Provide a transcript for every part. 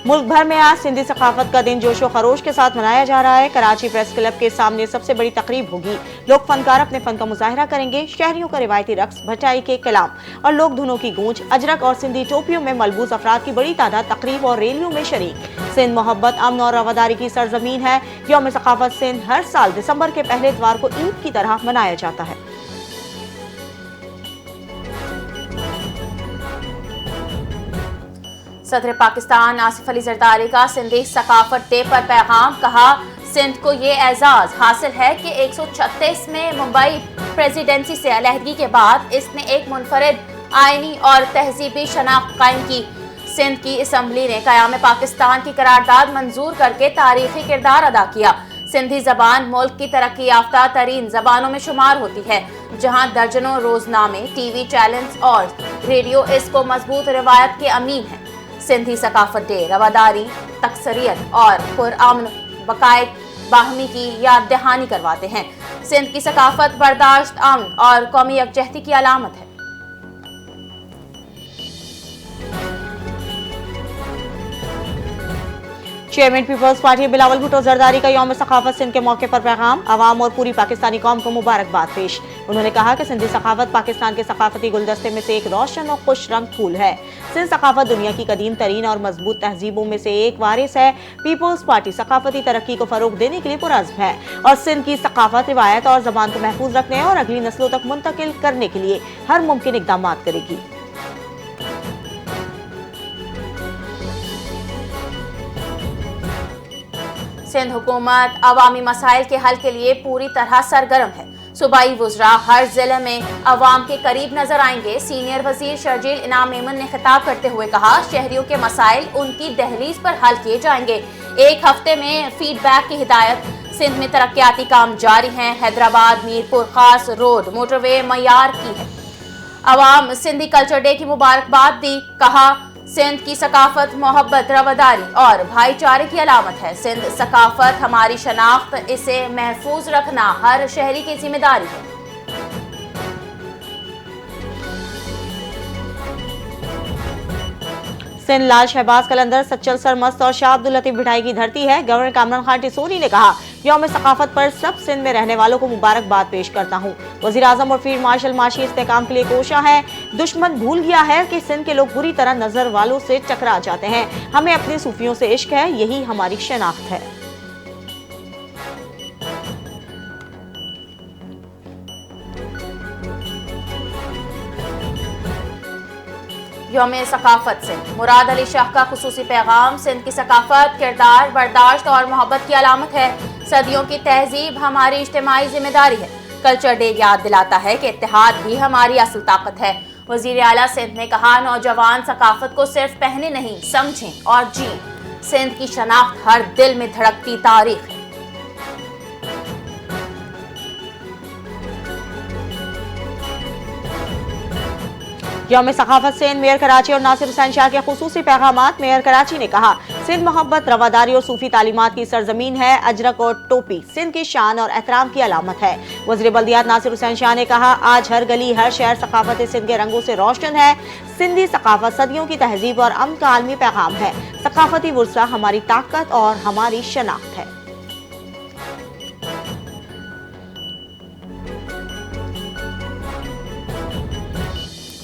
मुल्क भर में आज सिंधी सकाफत का दिन जोशो खरोश के साथ मनाया जा रहा है। कराची प्रेस क्लब के सामने सबसे बड़ी तकरीब होगी। लोग फनकार अपने फन का मुजाहरा करेंगे। शहरियों का रिवायती रक्स, भटाई के कलाम और लोक धुनों की गूंज, अजरक और सिंधी टोपियों में मलबूस अफराद की बड़ी तादाद तकरीब और रैलियों में शरीक। सिंध मोहब्बत, अमन और रवादारी की सरजमीन है। यौम सकाफत सिंध हर साल दिसंबर के पहले इतवार को ईद की तरह मनाया जाता है। सदर पाकिस्तान आसिफ अली जरदारी का सिंधी सकाफत डे पर पैगाम। कहा, सिंध को ये एजाज हासिल है कि 136 में मुंबई प्रेसिडेंसी से अलहदगी के बाद इसने एक मुनफरिद आईनी और तहजीबी शनाख्त कायम की। सिंध की असम्बली ने क़याम पाकिस्तान की करारदाद मंजूर करके तारीखी किरदार अदा किया। सिंधी जबान मुल्क की तरक्की याफ्ता तरीन जबानों में शुमार होती है, जहाँ दर्जनों रोजनामे, टीवी चैनल्स और रेडियो इसको मजबूत रिवायत के अमीन है। सिंधी सकाफत डे रवादारी, तकसरियत और पुरअमन बकायद बाहमी की याद दहानी करवाते हैं। सिंध की सकाफत बर्दाश्त, अमन और कौमी यकजहती की अलामत है। Chairman Peoples Party Bilawal Bhutto Zardari का यौम सकाफत सिंध के मौके पर पैगाम। आवाम और पूरी पाकिस्तानी कौम को मुबारकबाद पेश। उन्होंने कहा कि सिंधी सकाफत पाकिस्तान के सकाफती गुलदस्ते में से एक रोशन और खुश रंग फूल है। सिंध सकाफत दुनिया की कदीम तरीन और मजबूत तहजीबों में से एक वारिस है। पीपल्स पार्टी सकाफती तरक्की को फरोग देने के लिए पुरअज़्म है और सिंध की सकाफत, रिवायत और जबान को महफूज रखने और अगली नस्लों तक मुंतकिल करने के लिए हर मुमकिन इक़दाम करेगी। सिंध हुकूमत अवामी मसाइल के हल के लिए पूरी तरह सरगर्म है। सूबाई वुज़रा हर जिले में अवाम के करीब नजर आएंगे। सीनियर वजीर शर्जील इनाम मेमन ने खिताब करते हुए कहा, शहरियों के मसाइल उनकी दहलीज पर हल किए जाएंगे। एक हफ्ते में फीडबैक की हिदायत। सिंध में तरक्याती काम जारी हैं। हैदराबाद मीरपुर खास रोड मोटरवे मयार की है। अवाम सिंधी कल्चर डे की मुबारकबाद दी। कहा, सिंध की सकाफत मोहब्बत, रवादारी और भाईचारे की अलामत है। सिंध सकाफत हमारी शनाख्त, इसे महफूज रखना हर शहरी की जिम्मेदारी है। सिंध लाल शहबाज कलंदर, सच्चल सरमस्त और शाह अब्दुल लतीफ भिटाई की धरती है। गवर्नर कामरान खान टिसोनी ने कहा, यौम सकाफत पर सब सिंध में रहने वालों को मुबारकबाद पेश करता हूँ। वजीर आजम और फील्ड मार्शल माशी इस्तेकाम के लिए कोशा है। दुश्मन भूल गया है कि सिंध के लोग बुरी तरह नजर वालों से टकरा जाते हैं। हमें अपने सूफियों से इश्क है, यही हमारी शनाख्त है। यौम सकाफत से मुराद अली शाह का खुसूसी पैगाम। सिंध की सकाफत किरदार, बर्दाश्त और मोहब्बत की अलामत है। सदियों की तहजीब हमारी इज्तिमाई जिम्मेदारी है। कल्चर डे याद दिलाता है कि इत्तेहाद भी हमारी असल ताकत है। वजीर आला सिंध ने कहा, नौजवान सकाफत को सिर्फ पहने नहीं, समझें और जिएं। सिंध की शनाख्त हर दिल में धड़कती तारीख है। यौम सकाफत सिंध मेयर कराची और नासिर हुसैन शाह के खुसूसी पैगामात। मेयर कराची ने कहा, सिंध मोहब्बत, रवादारी और सूफी तालीमात की सरजमीन है। अजरक और टोपी सिंध की शान और एहतराम की अलामत है। वज़ीर बल्दियात नासिर हुसैन शाह ने कहा, आज हर गली हर शहर सकाफत सिंध के रंगों से रोशन है। सिंधी सकाफत सदियों की तहजीब और अमन का आलमी पैगाम है। सकाफती वर्सा हमारी ताकत और हमारी शनाख्त है।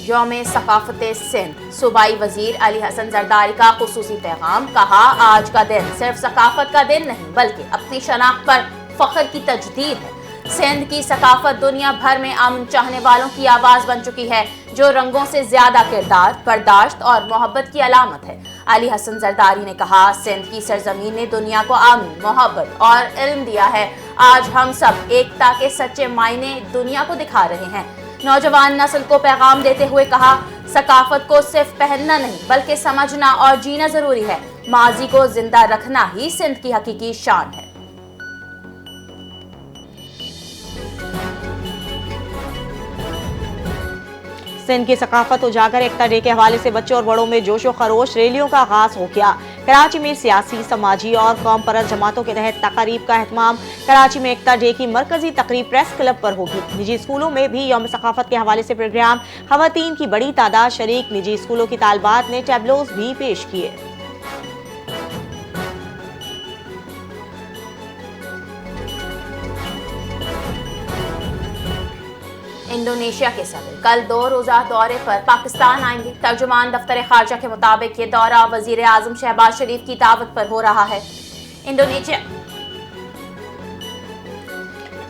यौम सकाफत सिंध, सूबाई वजीर अली हसन जरदारी का खुसूसी पैगाम। कहा, आज का दिन सिर्फ सकाफत का दिन नहीं बल्कि अपनी शनाख्त पर फख्र की तजदीद है। सिंध की सकाफत दुनिया भर में अमन चाहने वालों की आवाज बन चुकी है, जो रंगों से ज्यादा किरदार, बर्दाश्त और मोहब्बत की अलामत है। अली हसन जरदारी ने कहा, सिंध की सरजमीन ने दुनिया को अमन, मोहब्बत और इल्म दिया है। आज हम सब एकता के सच्चे मायने दुनिया को दिखा रहे हैं। नौजवान नस्ल को पैगाम देते हुए कहा, सकाफत को सिर्फ पहनना नहीं बल्कि समझना और जीना जरूरी है। माजी को जिंदा रखना ही सिंध की हकीकी शान है। सिंध की सकाफत उजागर एकता डे के हवाले से बच्चों और बड़ों में जोशो खरोश, रैलियों का आगाज हो गया। कराची में सियासी, समाजी और कौम परस्त जमातों के तहत तकरीब का एहतमाम। कराची में एकता डे की मरकजी तकरीब प्रेस क्लब पर होगी। निजी स्कूलों में भी यौम सकाफत के हवाले से प्रोग्राम। खवातीन की बड़ी तादाद शरीक। निजी स्कूलों की तालबात ने टैबलोज भी पेश किए। इंडोनेशिया के सदर कल 2 रोजा दौरे पर पाकिस्तान आएंगे। तर्जुमान दफ्तर खारजा के मुताबिक ये दौरा वजीर आजम शहबाज शरीफ की दावत पर हो रहा है।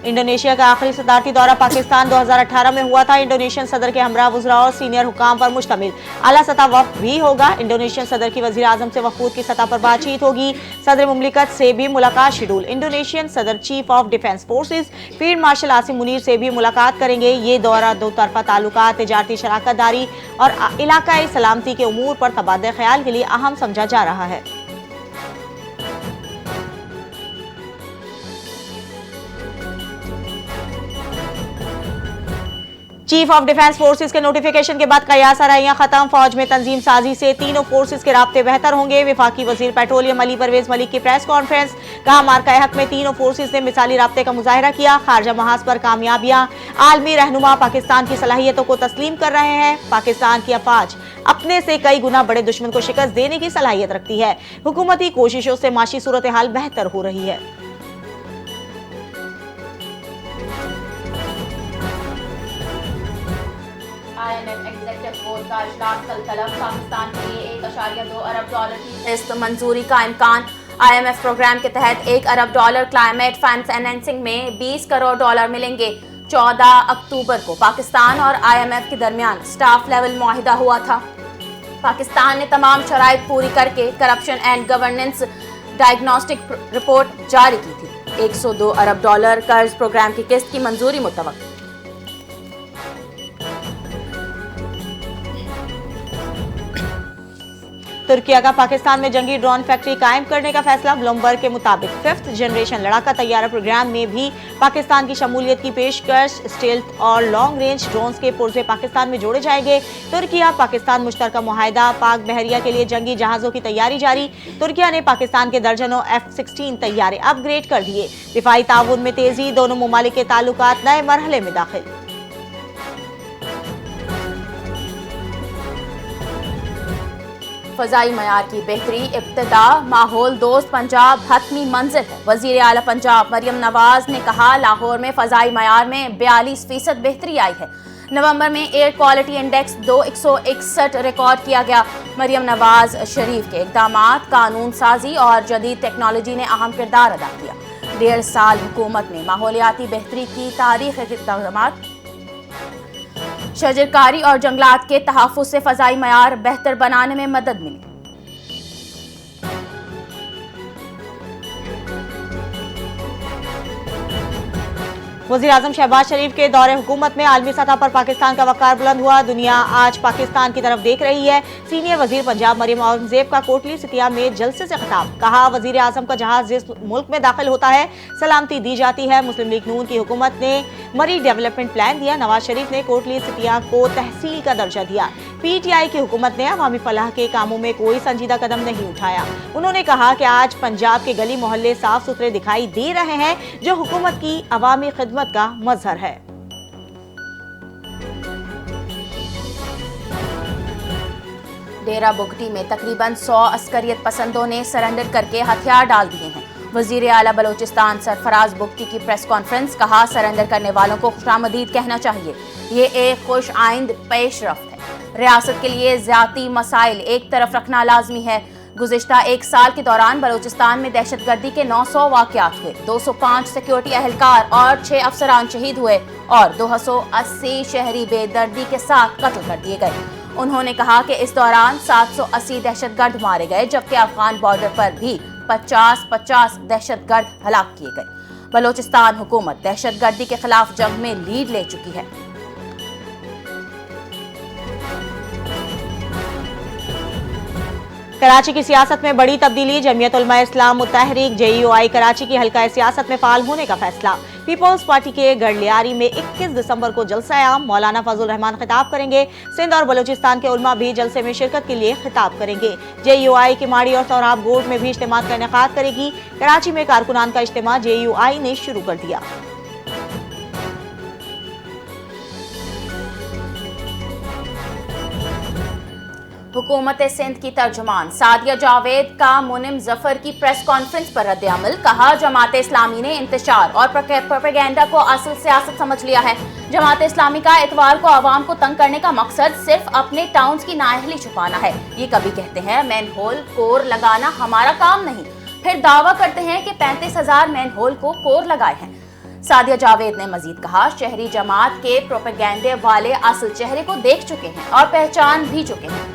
इंडोनेशिया का आखिरी सदारती दौरा पाकिस्तान 2018 में हुआ था। इंडोनेशियन सदर के हमरा वज़रा और सीनियर हुकाम पर मुश्तमिल आला सतह वफ़द भी होगा। इंडोनेशियन सदर की वज़ीर आज़म से वफ़ूद की सतह पर बातचीत होगी। सदर मुमलिकत से भी मुलाकात शेड्यूल। इंडोनेशियन सदर chief of defence forces field marshal Asim Munir से भी मुलाकात करेंगे। ये दौरा दो तरफा ताल्लुकात, तिजारती शराकतदारी और इलाकाई सलामती के उमूर पर तबादला ख्याल के लिए अहम समझा जा रहा है। चीफ ऑफ डिफेंस फोर्सेस के नोटिफिकेशन के बाद कयास आराइयां खत्म। फौज में तंजीम साजी से तीनों फोर्सेस के राब्ते बेहतर होंगे। विफाकी वजीर पेट्रोलियम अली परवेज मलिक की प्रेस कॉन्फ्रेंस। कहा, मार्का हक में तीनों फोर्सेस ने मिसाली राब्ते का मुजाहरा किया। खारजा महाज पर कामयाबियां। आलमी रहनुमा पाकिस्तान की सलाहियतों को तस्लीम कर रहे हैं। पाकिस्तान की अफवाज अपने से कई गुना बड़े दुश्मन को शिकस्त देने की सलाहियत रखती है। हुकूमती कोशिशों से माशी सूरत हाल बेहतर हो रही है। IMF एग्जीक्यूटिव बोर्ड का इजलास कल तलब। पाकिस्तान के लिए $1.2 अरब की किस्त मंजूरी का इम्कान। IMF प्रोग्राम के तहत $1 अरब क्लाइमेट फाइनेंसिंग में $20 करोड़ मिलेंगे। 14 अक्टूबर को पाकिस्तान और IMF के दरमियान स्टाफ लेवल मुआहिदा हुआ था। पाकिस्तान ने तमाम शराइत पूरी करके corruption and governance diagnostic report जारी की थी। $102 अरब कर्ज प्रोग्राम की किस्त की मंजूरी मुतवक्किल। तुर्किया का पाकिस्तान में जंगी ड्रोन फैक्ट्री कायम करने का फैसला। ब्लूमबर्ग के मुताबिक 5th जनरेशन लड़ाका तैयारा प्रोग्राम में भी पाकिस्तान की शमूलियत की पेशकश। स्टेल्थ और लॉन्ग रेंज ड्रोन्स के पुर्जे पाकिस्तान में जोड़े जाएंगे। तुर्किया पाकिस्तान मुश्तरका मुआहिदा। पाक बहरिया के लिए जंगी जहाजों की तैयारी जारी। तुर्किया ने पाकिस्तान के दर्जनों F-16 तैयारे अपग्रेड कर दिए। दिफाई ताउन में तेजी। दोनों मुमालिक के ताल्लुकात नए मरहले में दाखिल। फजाई मयार की बेहतरी इब्तिदा। माहौल दोस्त पंजाब हतमी मंजिल है। वजीर आला पंजाब मरियम नवाज ने कहा, लाहौर में फजाई मयार में 42% बेहतरी आई है। नवंबर में एयर क्वालिटी इंडेक्स 161 रिकॉर्ड किया गया। मरियम नवाज शरीफ के इकदामात, कानून साजी और जदीद टेक्नोलॉजी ने अहम किरदार अदा किया। 1.5 साल हुकूमत में माहौलियाती बेहतरी की तारीख के इकदामात, शजरकारी और जंगलात के तहफ़्फ़ुज़ से फ़ज़ाई मयार बेहतर बनाने में मदद मिली। वज़ीर आज़म शहबाज शरीफ के दौरे हुकूमत में आलमी सतह पर पाकिस्तान का वक़ार बुलंद हुआ। दुनिया आज पाकिस्तान की तरफ देख रही है। सीनियर वज़ीर पंजाब मरियम औरंगज़ेब का कोटली सितिया में जलसे से खिताब। कहा, वज़ीर आज़म का जहाज जिस मुल्क में दाखिल होता है सलामती दी जाती है। मुस्लिम लीग नून की हुकूमत ने मरी डेवलपमेंट प्लान दिया। नवाज शरीफ ने कोटली सितिया को तहसील का दर्जा दिया। PTI की हुकूमत ने अवामी फलाह के कामों में कोई संजीदा कदम नहीं उठाया। उन्होंने कहा कि आज पंजाब के गली मोहल्ले साफ सुथरे दिखाई दे रहे हैं, जो हुकूमत की अवामी खिदमत का मजहर है। डेरा बुगटी में तकरीबन 100 अस्करियत पसंदों ने सरेंडर करके हथियार डाल दिए हैं। वजीर आला बलोचिस्तान सरफराज बुगटी की प्रेस कॉन्फ्रेंस। कहा, सरेंडर करने वालों को खुशामदीद कहना चाहिए। ये एक खुश आइंद पेशरफ्त है। रियासत के लिए ज़ाती मसाइल एक तरफ रखना लाजमी है। गुज़िश्ता 1 साल के दौरान बलोचिस्तान में दहशतगर्दी के 900 वाक़यात हुए। 205 सिक्योरिटी अहलकार और 6 अफसरान शहीद हुए और 280 शहरी बेदर्दी के साथ कत्ल कर दिए गए। उन्होंने कहा कि इस दौरान 780 दहशतगर्द मारे गए, जबकि अफगान बॉर्डर पर भी 50 दहशतगर्द हलाक किए गए। बलोचिस्तान हुकूमत दहशतगर्दी के खिलाफ जंग में लीड ले चुकी है। कराची की सियासत में बड़ी तब्दीली। जमीयत उलमा इस्लाम मुत्तहरिक JUI कराची की हल्का सियासत में फाल होने का फैसला। पीपल्स पार्टी के गढ़लियारी में 21 दिसंबर को जलसा आम। मौलाना फजल रहमान खिताब करेंगे। सिंध और बलूचिस्तान के उलमा भी जलसे में शिरकत के लिए खिताब करेंगे। JUI की माड़ी और सोहराब गोट में भी इज्तिमा का इनेकाद करेगी। कराची में कारकुनान का इज्तिमा JUI ने शुरू कर दिया। हुकूमत सिंध की तर्जुमान सादिया जावेद का मुनिम जफर की प्रेस कॉन्फ्रेंस पर रद्द-ए-अमल। कहा, जमात इस्लामी ने इंतशार और प्रोपेगेंडा को असल सियासत समझ लिया है। जमात इस्लामी का इतवार को आवाम को तंग करने का मकसद सिर्फ अपने टाउन्स की नाअहली छुपाना है। ये कभी कहते हैं मैनहोल कोर लगाना हमारा काम नहीं, फिर दावा करते हैं कि 35,000 मैनहोल को कोर लगाए हैं। सादिया जावेद ने मजीद कहा, शहरी जमात के प्रोपेगेंडे वाले असल चेहरे को देख चुके हैं और पहचान भी चुके हैं।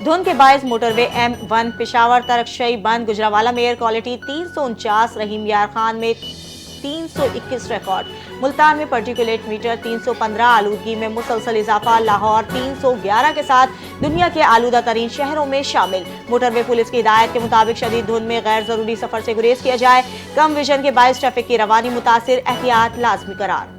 धुंध के बायस मोटरवे M1 पेशावर तरकशई बंद। गुजरावाला में एयर क्वालिटी 349, रहीम यार खान में 321 रिकॉर्ड। मुल्तान में पर्टिकुलेट मीटर 315, आलूदगी में मुसलसल इजाफा। लाहौर 311 के साथ दुनिया के आलूदा तरीन शहरों में शामिल। मोटरवे पुलिस की हिदायत के मुताबिक शदीद धुंध में गैर जरूरी सफर से गुरेज किया जाए। कम विजन के बायस ट्रैफिक की रवानी मुतासिर, एहतियात लाजमी करार।